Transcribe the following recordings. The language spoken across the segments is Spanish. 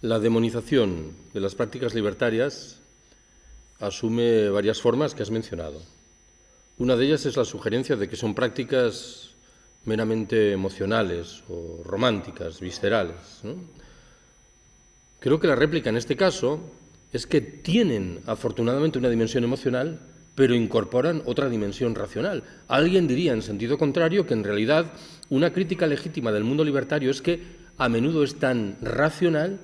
La demonización de las prácticas libertarias asume varias formas que has mencionado. Una de ellas es la sugerencia de que son prácticas meramente emocionales o románticas, viscerales, ¿no? Creo que la réplica en este caso es que tienen afortunadamente una dimensión emocional, pero incorporan otra dimensión racional. Alguien diría en sentido contrario que en realidad una crítica legítima del mundo libertario es que a menudo es tan racional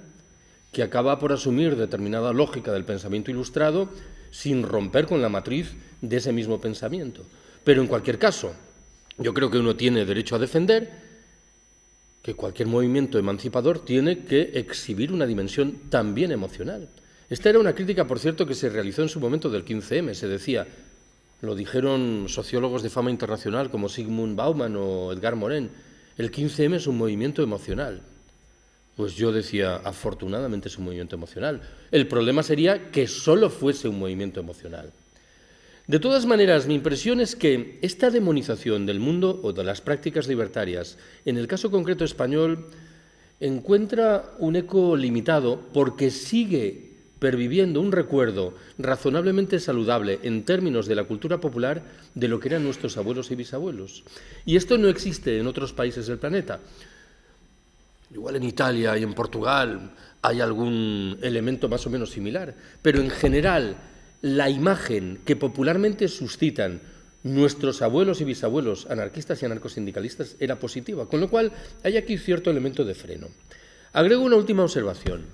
que acaba por asumir determinada lógica del pensamiento ilustrado sin romper con la matriz de ese mismo pensamiento. Pero en cualquier caso, yo creo que uno tiene derecho a defender que cualquier movimiento emancipador tiene que exhibir una dimensión también emocional. Esta era una crítica, por cierto, que se realizó en su momento del 15M. Se decía, lo dijeron sociólogos de fama internacional como Zygmunt Bauman o Edgar Morin, el 15M es un movimiento emocional. Pues yo decía, afortunadamente es un movimiento emocional. El problema sería que solo fuese un movimiento emocional. De todas maneras, mi impresión es que esta demonización del mundo o de las prácticas libertarias, en el caso concreto español, encuentra un eco limitado porque sigue perviviendo un recuerdo razonablemente saludable en términos de la cultura popular de lo que eran nuestros abuelos y bisabuelos. Y esto no existe en otros países del planeta. Igual en Italia y en Portugal hay algún elemento más o menos similar, pero en general la imagen que popularmente suscitan nuestros abuelos y bisabuelos anarquistas y anarcosindicalistas era positiva, con lo cual hay aquí cierto elemento de freno. Agrego una última observación.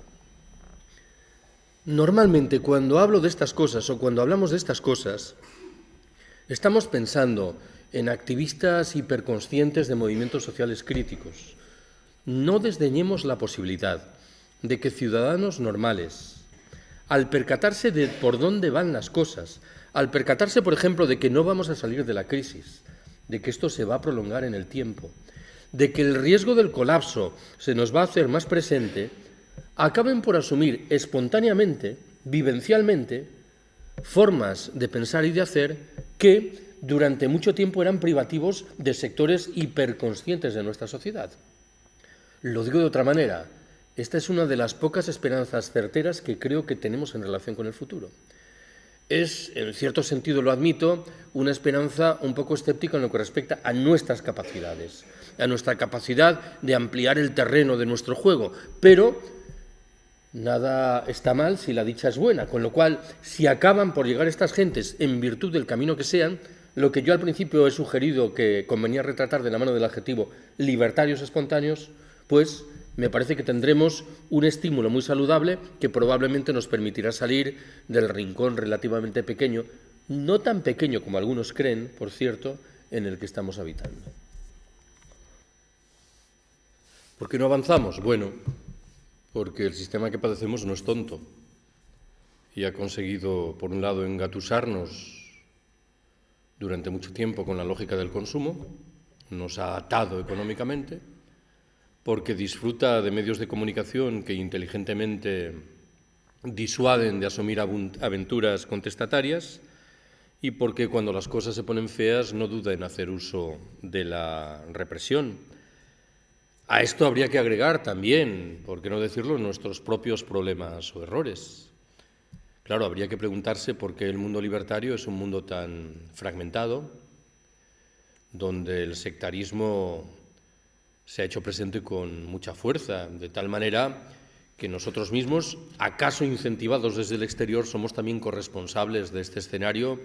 Normalmente cuando hablo de estas cosas o cuando hablamos de estas cosas, estamos pensando en activistas hiperconscientes de movimientos sociales críticos. No desdeñemos la posibilidad de que ciudadanos normales, al percatarse de por dónde van las cosas, al percatarse, por ejemplo, de que no vamos a salir de la crisis, de que esto se va a prolongar en el tiempo, de que el riesgo del colapso se nos va a hacer más presente, acaben por asumir espontáneamente, vivencialmente, formas de pensar y de hacer que durante mucho tiempo eran privativos de sectores hiperconscientes de nuestra sociedad. Lo digo de otra manera, esta es una de las pocas esperanzas certeras que creo que tenemos en relación con el futuro. Es, en cierto sentido lo admito, una esperanza un poco escéptica en lo que respecta a nuestras capacidades, a nuestra capacidad de ampliar el terreno de nuestro juego, pero nada está mal si la dicha es buena, con lo cual, si acaban por llegar estas gentes en virtud del camino que sean, lo que yo al principio he sugerido que convenía retratar de la mano del adjetivo libertarios espontáneos, pues me parece que tendremos un estímulo muy saludable que probablemente nos permitirá salir del rincón relativamente pequeño, no tan pequeño como algunos creen, por cierto, en el que estamos habitando. ¿Por qué no avanzamos? Bueno, porque el sistema que padecemos no es tonto y ha conseguido, por un lado, engatusarnos durante mucho tiempo con la lógica del consumo, nos ha atado económicamente, porque disfruta de medios de comunicación que inteligentemente disuaden de asumir aventuras contestatarias y porque cuando las cosas se ponen feas no duda en hacer uso de la represión. A esto habría que agregar también, por qué no decirlo, nuestros propios problemas o errores. Claro, habría que preguntarse por qué el mundo libertario es un mundo tan fragmentado, donde el sectarismo se ha hecho presente con mucha fuerza, de tal manera que nosotros mismos, acaso incentivados desde el exterior, somos también corresponsables de este escenario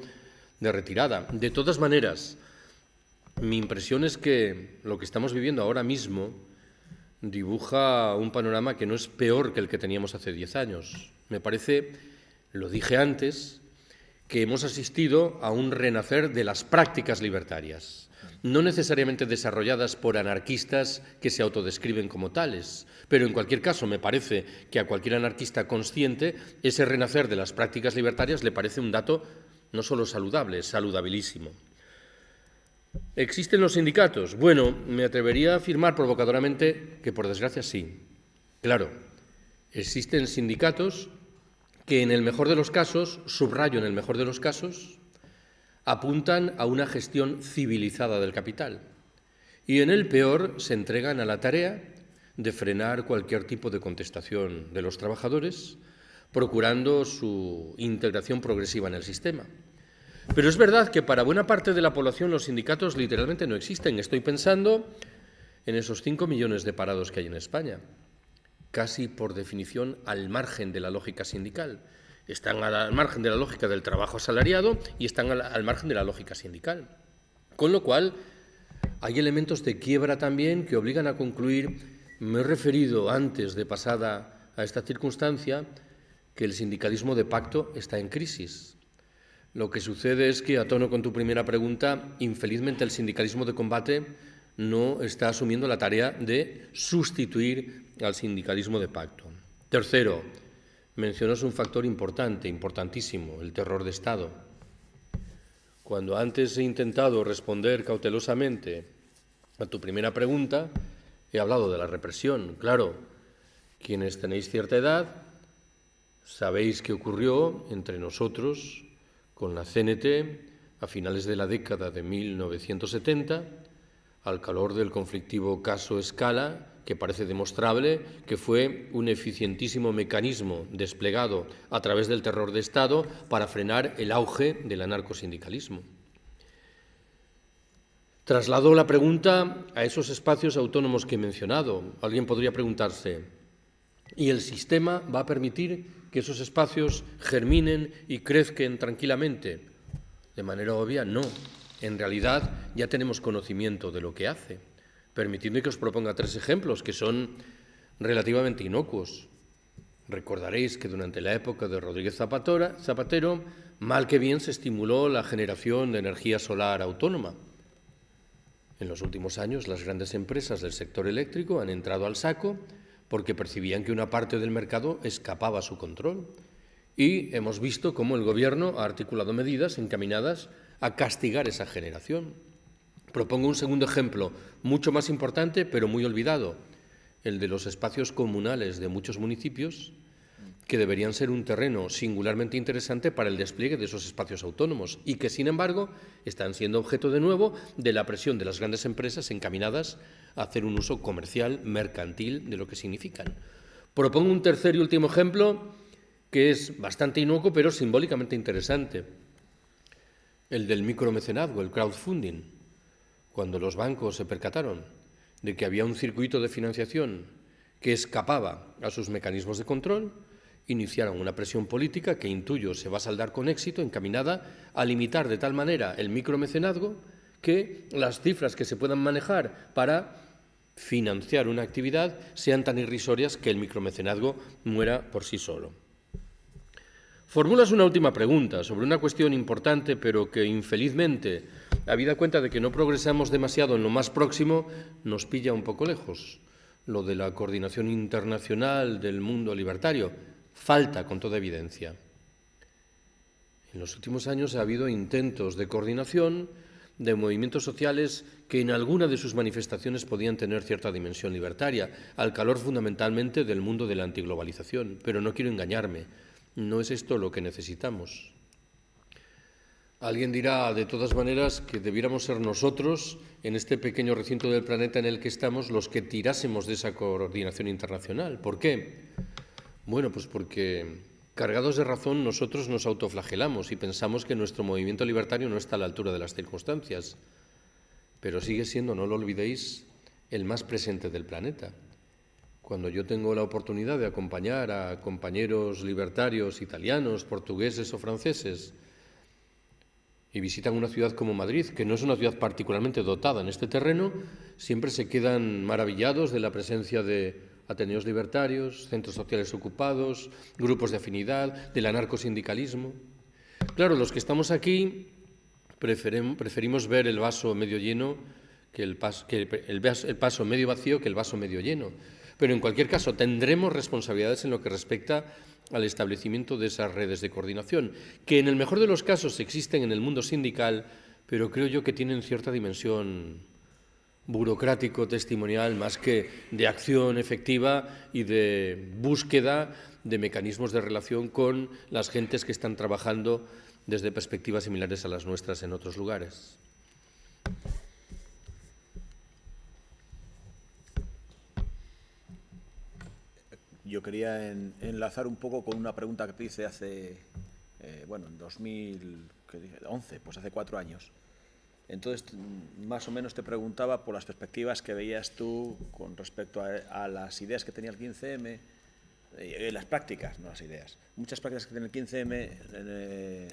de retirada. De todas maneras, mi impresión es que lo que estamos viviendo ahora mismo dibuja un panorama que no es peor que el que teníamos hace 10 años. Me parece, lo dije antes, que hemos asistido a un renacer de las prácticas libertarias, no necesariamente desarrolladas por anarquistas que se autodescriben como tales, pero en cualquier caso me parece que a cualquier anarquista consciente ese renacer de las prácticas libertarias le parece un dato no solo saludable, saludabilísimo. ¿Existen los sindicatos? Bueno, me atrevería a afirmar provocadoramente que por desgracia sí. Claro, existen sindicatos que en el mejor de los casos, subrayo en el mejor de los casos, apuntan a una gestión civilizada del capital y en el peor se entregan a la tarea de frenar cualquier tipo de contestación de los trabajadores, procurando su integración progresiva en el sistema. Pero es verdad que para buena parte de la población los sindicatos literalmente no existen. Estoy pensando en esos 5 millones de parados que hay en España, casi por definición al margen de la lógica sindical. Están al margen de la lógica del trabajo asalariado y están al margen de la lógica sindical. Con lo cual, hay elementos de quiebra también que obligan a concluir, me he referido antes de pasada a esta circunstancia, que el sindicalismo de pacto está en crisis. Lo que sucede es que, a tono con tu primera pregunta, infelizmente el sindicalismo de combate no está asumiendo la tarea de sustituir al sindicalismo de pacto. Tercero, mencionas un factor importante, importantísimo, el terror de Estado. Cuando antes he intentado responder cautelosamente a tu primera pregunta, he hablado de la represión. Claro, quienes tenéis cierta edad sabéis qué ocurrió entre nosotros con la CNT a finales de la década de 1970, al calor del conflictivo caso Scala, que parece demostrable que fue un eficientísimo mecanismo desplegado a través del terror de Estado para frenar el auge del anarcosindicalismo. Traslado la pregunta a esos espacios autónomos que he mencionado. Alguien podría preguntarse, ¿y el sistema va a permitir que esos espacios germinen y crezcan tranquilamente? De manera obvia, no. En realidad ya tenemos conocimiento de lo que hace. Permitidme que os proponga 3 ejemplos que son relativamente inocuos. Recordaréis que durante la época de Rodríguez Zapatero, mal que bien se estimuló la generación de energía solar autónoma. En los últimos años, las grandes empresas del sector eléctrico han entrado al saco porque percibían que una parte del mercado escapaba a su control. Y hemos visto cómo el Gobierno ha articulado medidas encaminadas a castigar esa generación. Propongo un segundo ejemplo, mucho más importante, pero muy olvidado, el de los espacios comunales de muchos municipios, que deberían ser un terreno singularmente interesante para el despliegue de esos espacios autónomos y que, sin embargo, están siendo objeto de nuevo de la presión de las grandes empresas encaminadas a hacer un uso comercial, mercantil, de lo que significan. Propongo un tercer y último ejemplo que es bastante inocuo, pero simbólicamente interesante, el del micromecenazgo, el crowdfunding. Cuando los bancos se percataron de que había un circuito de financiación que escapaba a sus mecanismos de control, iniciaron una presión política que, intuyo, se va a saldar con éxito, encaminada a limitar de tal manera el micromecenazgo que las cifras que se puedan manejar para financiar una actividad sean tan irrisorias que el micromecenazgo muera por sí solo. Formulas una última pregunta sobre una cuestión importante, pero que infelizmente, habida cuenta de que no progresamos demasiado en lo más próximo, nos pilla un poco lejos. Lo de la coordinación internacional del mundo libertario falta con toda evidencia. En los últimos años ha habido intentos de coordinación de movimientos sociales que en alguna de sus manifestaciones podían tener cierta dimensión libertaria, al calor fundamentalmente del mundo de la antiglobalización. Pero no quiero engañarme, no es esto lo que necesitamos. Alguien dirá, de todas maneras, que debiéramos ser nosotros, en este pequeño recinto del planeta en el que estamos, los que tirásemos de esa coordinación internacional. ¿Por qué? Bueno, pues porque, cargados de razón, nosotros nos autoflagelamos y pensamos que nuestro movimiento libertario no está a la altura de las circunstancias. Pero sigue siendo, no lo olvidéis, el más presente del planeta. Cuando yo tengo la oportunidad de acompañar a compañeros libertarios italianos, portugueses o franceses y visitan una ciudad como Madrid, que no es una ciudad particularmente dotada en este terreno, siempre se quedan maravillados de la presencia de ateneos libertarios, centros sociales ocupados, grupos de afinidad, del anarcosindicalismo. Claro, los que estamos aquí preferimos ver el vaso medio lleno que el vaso medio vacío que el vaso medio lleno. Pero en cualquier caso tendremos responsabilidades en lo que respecta al establecimiento de esas redes de coordinación, que en el mejor de los casos existen en el mundo sindical, pero creo yo que tienen cierta dimensión burocrático-testimonial más que de acción efectiva y de búsqueda de mecanismos de relación con las gentes que están trabajando desde perspectivas similares a las nuestras en otros lugares. yo quería enlazar un poco con una pregunta que te hice hace, en 2011, pues hace 4 años. Entonces, más o menos te preguntaba por las perspectivas que veías tú con respecto a las ideas que tenía el 15M, las prácticas, no las ideas. Muchas prácticas que tiene el 15M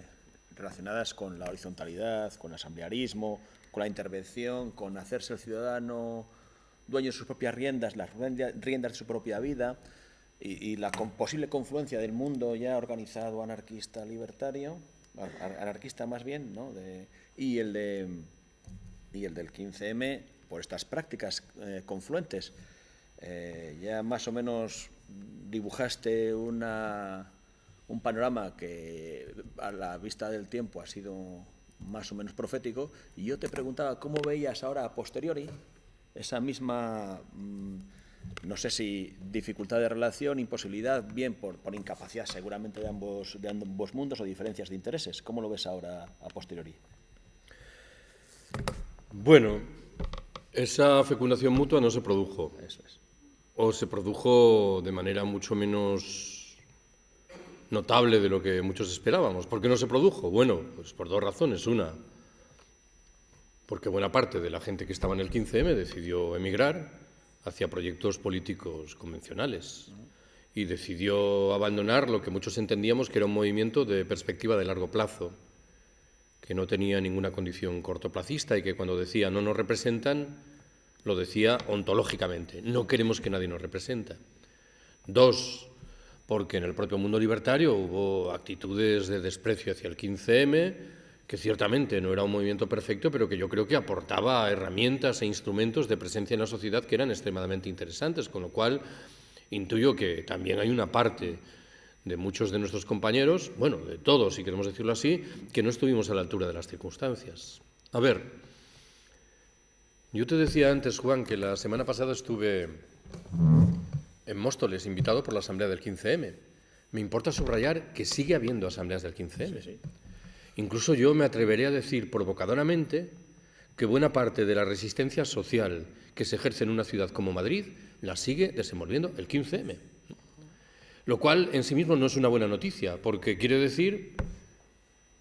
relacionadas con la horizontalidad, con el asamblearismo, con la intervención, con hacerse el ciudadano dueño de sus propias riendas, las riendas de su propia vida, y la posible confluencia del mundo ya organizado anarquista libertario, anarquista más bien, ¿no? y el del 15M por estas prácticas confluentes. Ya más o menos dibujaste un panorama que a la vista del tiempo ha sido más o menos profético, y yo te preguntaba cómo veías ahora a posteriori esa misma, no sé si dificultad de relación, imposibilidad, bien por incapacidad seguramente de ambos mundos o diferencias de intereses. ¿Cómo lo ves ahora a posteriori? Bueno, esa fecundación mutua no se produjo. Eso es. O se produjo de manera mucho menos notable de lo que muchos esperábamos. ¿Por qué no se produjo? Bueno, pues por 2 razones. Una, porque buena parte de la gente que estaba en el 15M decidió emigrar hacia proyectos políticos convencionales y decidió abandonar lo que muchos entendíamos que era un movimiento de perspectiva de largo plazo, que no tenía ninguna condición cortoplacista y que cuando decía no nos representan, lo decía ontológicamente, no queremos que nadie nos represente. 2, porque en el propio mundo libertario hubo actitudes de desprecio hacia el 15M, que ciertamente no era un movimiento perfecto, pero que yo creo que aportaba herramientas e instrumentos de presencia en la sociedad que eran extremadamente interesantes, con lo cual intuyo que también hay una parte de muchos de nuestros compañeros, bueno, de todos, si queremos decirlo así, que no estuvimos a la altura de las circunstancias. A ver, yo te decía antes, Juan, que la semana pasada estuve en Móstoles, invitado por la Asamblea del 15M. Me importa subrayar que sigue habiendo asambleas del 15M. Sí. Incluso yo me atreveré a decir provocadoramente que buena parte de la resistencia social que se ejerce en una ciudad como Madrid la sigue desenvolviendo el 15M. Lo cual en sí mismo no es una buena noticia, porque quiere decir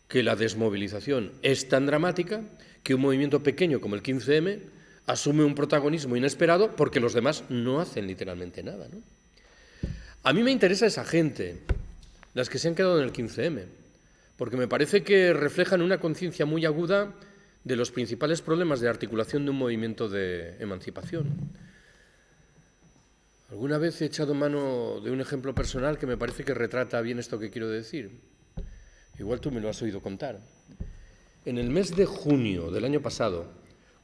que la desmovilización es tan dramática que un movimiento pequeño como el 15M asume un protagonismo inesperado porque los demás no hacen literalmente nada, ¿no? A mí me interesa esa gente, las que se han quedado en el 15M, porque me parece que reflejan una conciencia muy aguda de los principales problemas de articulación de un movimiento de emancipación. Alguna vez he echado mano de un ejemplo personal que me parece que retrata bien esto que quiero decir. Igual tú me lo has oído contar. En el mes de junio del año pasado,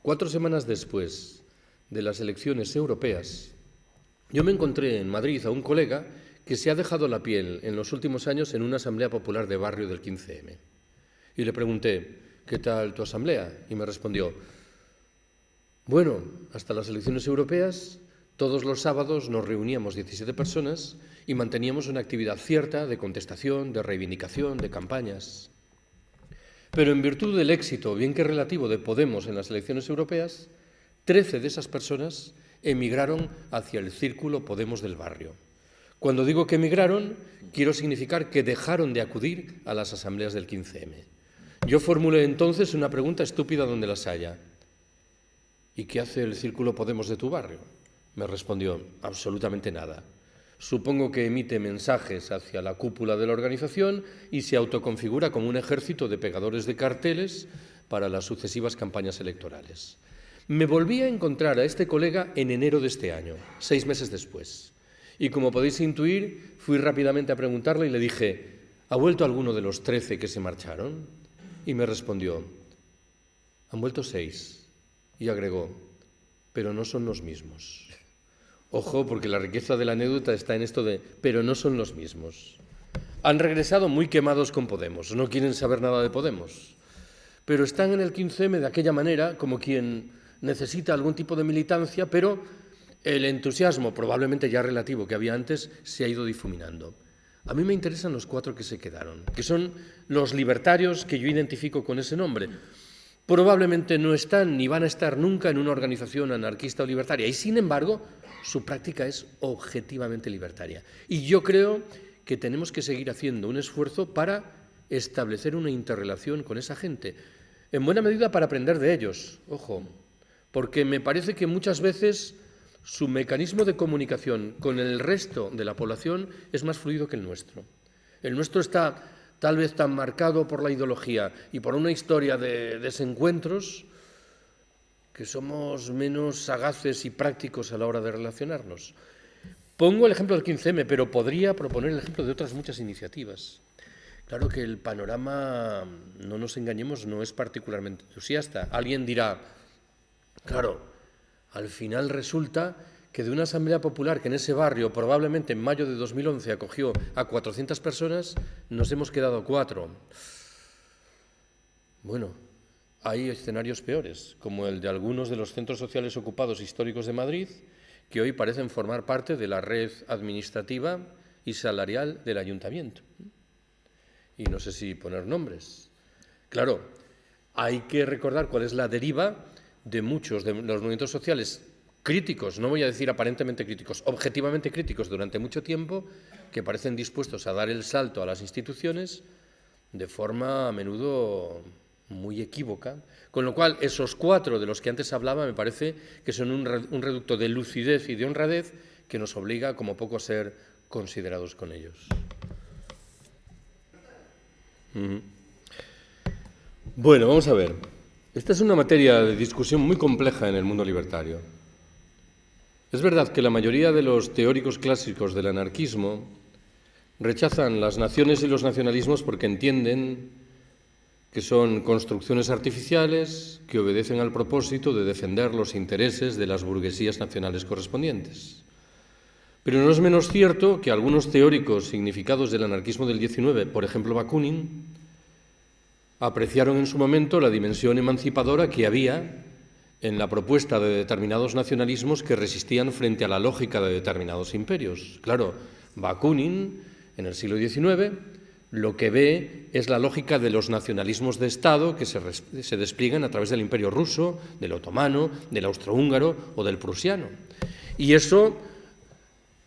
4 semanas después de las elecciones europeas, yo me encontré en Madrid a un colega que se ha dejado la piel en los últimos años en una asamblea popular de barrio del 15M. Y le pregunté, ¿qué tal tu asamblea? Y me respondió, bueno, hasta las elecciones europeas, todos los sábados nos reuníamos 17 personas y manteníamos una actividad cierta de contestación, de reivindicación, de campañas. Pero en virtud del éxito, bien que relativo, de Podemos en las elecciones europeas, 13 de esas personas emigraron hacia el círculo Podemos del barrio. Cuando digo que emigraron, quiero significar que dejaron de acudir a las asambleas del 15M. Yo formulé entonces una pregunta estúpida donde las haya. ¿Y qué hace el círculo Podemos de tu barrio? Me respondió, absolutamente nada. Supongo que emite mensajes hacia la cúpula de la organización y se autoconfigura como un ejército de pegadores de carteles para las sucesivas campañas electorales. Me volví a encontrar a este colega en enero de este año, 6 meses después. Y como podéis intuir, fui rápidamente a preguntarle y le dije, ¿ha vuelto alguno de los 13 que se marcharon? Y me respondió, han vuelto 6. Y agregó, pero no son los mismos. Ojo, porque la riqueza de la anécdota está en esto de, pero no son los mismos. Han regresado muy quemados con Podemos, no quieren saber nada de Podemos. Pero están en el 15M de aquella manera, como quien necesita algún tipo de militancia, pero el entusiasmo, probablemente ya relativo, que había antes, se ha ido difuminando. A mí me interesan los 4 que se quedaron, que son los libertarios que yo identifico con ese nombre, probablemente no están ni van a estar nunca en una organización anarquista o libertaria, y sin embargo su práctica es objetivamente libertaria. Y yo creo que tenemos que seguir haciendo un esfuerzo para establecer una interrelación con esa gente, en buena medida para aprender de ellos, ojo, porque me parece que muchas veces su mecanismo de comunicación con el resto de la población es más fluido que el nuestro. El nuestro está tal vez tan marcado por la ideología y por una historia de desencuentros que somos menos sagaces y prácticos a la hora de relacionarnos. Pongo el ejemplo del 15M, pero podría proponer el ejemplo de otras muchas iniciativas. Claro que el panorama, no nos engañemos, no es particularmente entusiasta. Alguien dirá, claro, al final resulta que de una asamblea popular que en ese barrio probablemente en mayo de 2011 acogió a 400 personas, nos hemos quedado 4. Bueno, hay escenarios peores, como el de algunos de los centros sociales ocupados históricos de Madrid, que hoy parecen formar parte de la red administrativa y salarial del ayuntamiento. Y no sé si poner nombres. Claro, hay que recordar cuál es la deriva de muchos de los movimientos sociales críticos, no voy a decir aparentemente críticos, objetivamente críticos durante mucho tiempo, que parecen dispuestos a dar el salto a las instituciones de forma a menudo muy equívoca, con lo cual esos 4 de los que antes hablaba me parece que son un reducto de lucidez y de honradez que nos obliga como poco a ser considerados con ellos. Bueno, vamos a ver. Esta es una materia de discusión muy compleja en el mundo libertario. Es verdad que la mayoría de los teóricos clásicos del anarquismo rechazan las naciones y los nacionalismos porque entienden que son construcciones artificiales que obedecen al propósito de defender los intereses de las burguesías nacionales correspondientes. Pero no es menos cierto que algunos teóricos significados del anarquismo del 19, por ejemplo Bakunin, apreciaron en su momento la dimensión emancipadora que había en la propuesta de determinados nacionalismos que resistían frente a la lógica de determinados imperios. Claro, Bakunin, en el siglo XIX, lo que ve es la lógica de los nacionalismos de Estado que se despliegan a través del imperio ruso, del otomano, del austrohúngaro o del prusiano. Y eso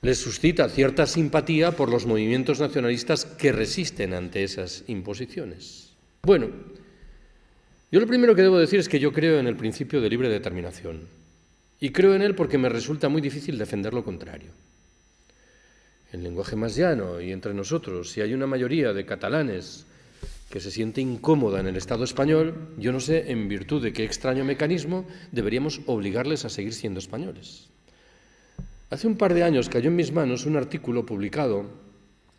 les suscita cierta simpatía por los movimientos nacionalistas que resisten ante esas imposiciones. Bueno, yo lo primero que debo decir es que yo creo en el principio de libre determinación. Y creo en él porque me resulta muy difícil defender lo contrario. En lenguaje más llano y entre nosotros, si hay una mayoría de catalanes que se siente incómoda en el Estado español, yo no sé en virtud de qué extraño mecanismo deberíamos obligarles a seguir siendo españoles. Hace un par de años cayó en mis manos un artículo publicado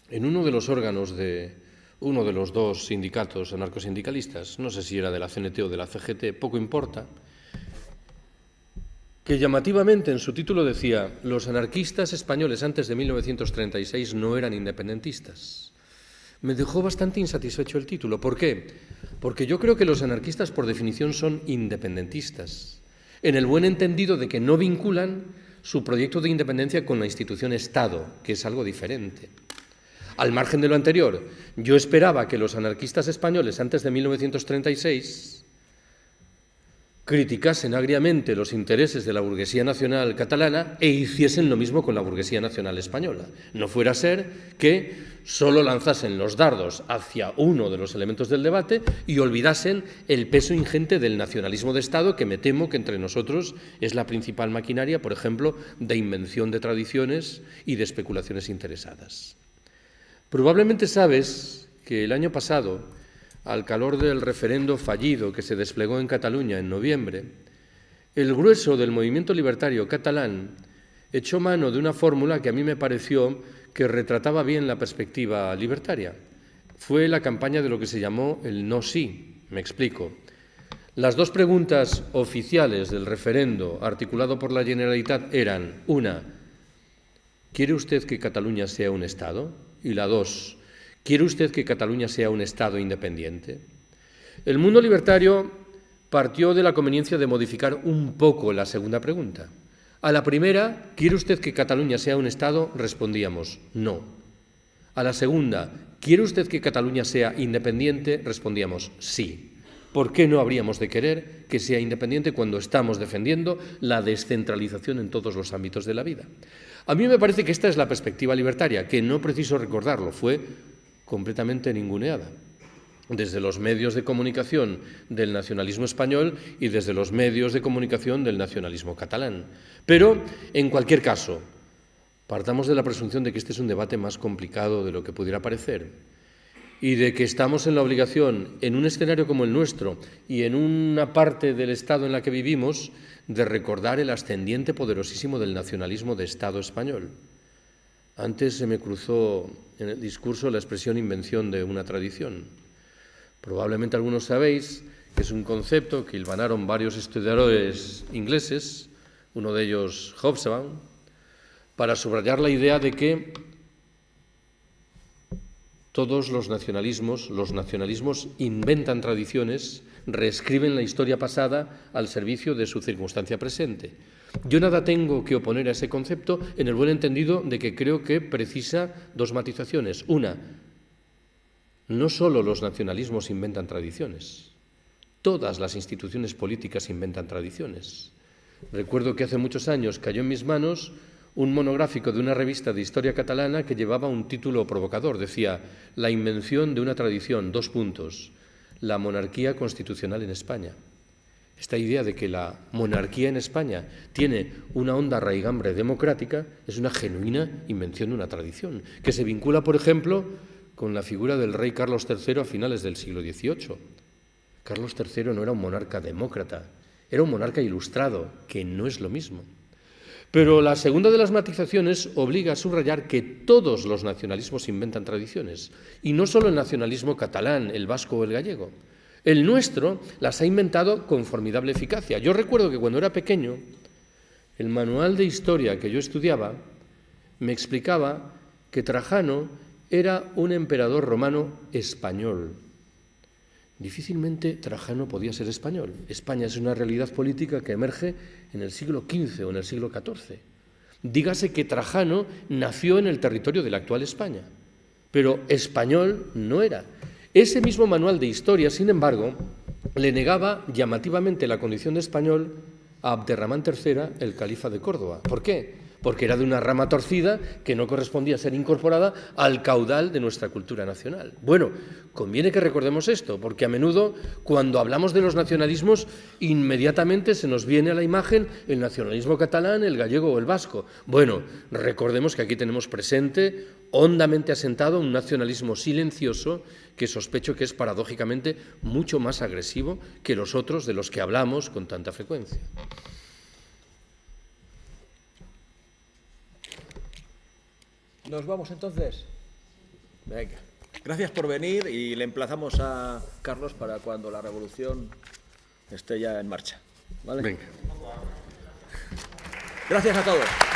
en uno de los órganos de uno de los 2 sindicatos anarcosindicalistas, no sé si era de la CNT o de la CGT, poco importa, que llamativamente en su título decía: los anarquistas españoles antes de 1936 no eran independentistas. Me dejó bastante insatisfecho el título. ¿Por qué? Porque yo creo que los anarquistas por definición son independentistas, en el buen entendido de que no vinculan su proyecto de independencia con la institución Estado, que es algo diferente. Al margen de lo anterior, yo esperaba que los anarquistas españoles antes de 1936 criticasen agriamente los intereses de la burguesía nacional catalana e hiciesen lo mismo con la burguesía nacional española. No fuera a ser que solo lanzasen los dardos hacia uno de los elementos del debate y olvidasen el peso ingente del nacionalismo de Estado, que me temo que entre nosotros es la principal maquinaria, por ejemplo, de invención de tradiciones y de especulaciones interesadas. Probablemente sabes que el año pasado, al calor del referendo fallido que se desplegó en Cataluña en noviembre, el grueso del movimiento libertario catalán echó mano de una fórmula que a mí me pareció que retrataba bien la perspectiva libertaria. Fue la campaña de lo que se llamó el no sí. Me explico. Las 2 preguntas oficiales del referendo articulado por la Generalitat eran: una, ¿quiere usted que Cataluña sea un Estado? Y la 2, ¿quiere usted que Cataluña sea un Estado independiente? El mundo libertario partió de la conveniencia de modificar un poco la segunda pregunta. A la primera, ¿quiere usted que Cataluña sea un Estado? Respondíamos, no. A la segunda, ¿quiere usted que Cataluña sea independiente? Respondíamos, sí. ¿Por qué no habríamos de querer que sea independiente cuando estamos defendiendo la descentralización en todos los ámbitos de la vida? A mí me parece que esta es la perspectiva libertaria, que no preciso recordarlo, fue completamente ninguneada desde los medios de comunicación del nacionalismo español y desde los medios de comunicación del nacionalismo catalán. Pero, en cualquier caso, partamos de la presunción de que este es un debate más complicado de lo que pudiera parecer y de que estamos en la obligación, en un escenario como el nuestro y en una parte del Estado en la que vivimos, de recordar el ascendiente poderosísimo del nacionalismo de Estado español. Antes se me cruzó en el discurso la expresión invención de una tradición. Probablemente algunos sabéis que es un concepto que hilvanaron varios historiadores ingleses, uno de ellos Hobsbawm, para subrayar la idea de que todos los nacionalismos inventan tradiciones, reescriben la historia pasada al servicio de su circunstancia presente. Yo nada tengo que oponer a ese concepto en el buen entendido de que creo que precisa dos matizaciones. Una, no solo los nacionalismos inventan tradiciones, todas las instituciones políticas inventan tradiciones. Recuerdo que hace muchos años cayó en mis manos un monográfico de una revista de historia catalana que llevaba un título provocador. Decía, la invención de una tradición, : la monarquía constitucional en España. Esta idea de que la monarquía en España tiene una honda raigambre democrática es una genuina invención de una tradición, que se vincula, por ejemplo, con la figura del rey Carlos III a finales del siglo XVIII. Carlos III no era un monarca demócrata, era un monarca ilustrado, que no es lo mismo. Pero la segunda de las matizaciones obliga a subrayar que todos los nacionalismos inventan tradiciones, y no solo el nacionalismo catalán, el vasco o el gallego. El nuestro las ha inventado con formidable eficacia. Yo recuerdo que cuando era pequeño, el manual de historia que yo estudiaba me explicaba que Trajano era un emperador romano español. Difícilmente Trajano podía ser español. España es una realidad política que emerge en el siglo XV o en el siglo XIV. Dígase que Trajano nació en el territorio de la actual España, pero español no era. Ese mismo manual de historia, sin embargo, le negaba llamativamente la condición de español a Abderramán III, el califa de Córdoba. ¿Por qué? Porque era de una rama torcida que no correspondía ser incorporada al caudal de nuestra cultura nacional. Bueno, conviene que recordemos esto, porque a menudo, cuando hablamos de los nacionalismos, inmediatamente se nos viene a la imagen el nacionalismo catalán, el gallego o el vasco. Bueno, recordemos que aquí tenemos presente, hondamente asentado, un nacionalismo silencioso que sospecho que es paradójicamente mucho más agresivo que los otros de los que hablamos con tanta frecuencia. ¿Nos vamos entonces? Venga. Gracias por venir y le emplazamos a Carlos para cuando la revolución esté ya en marcha. ¿Vale? Venga. Gracias a todos.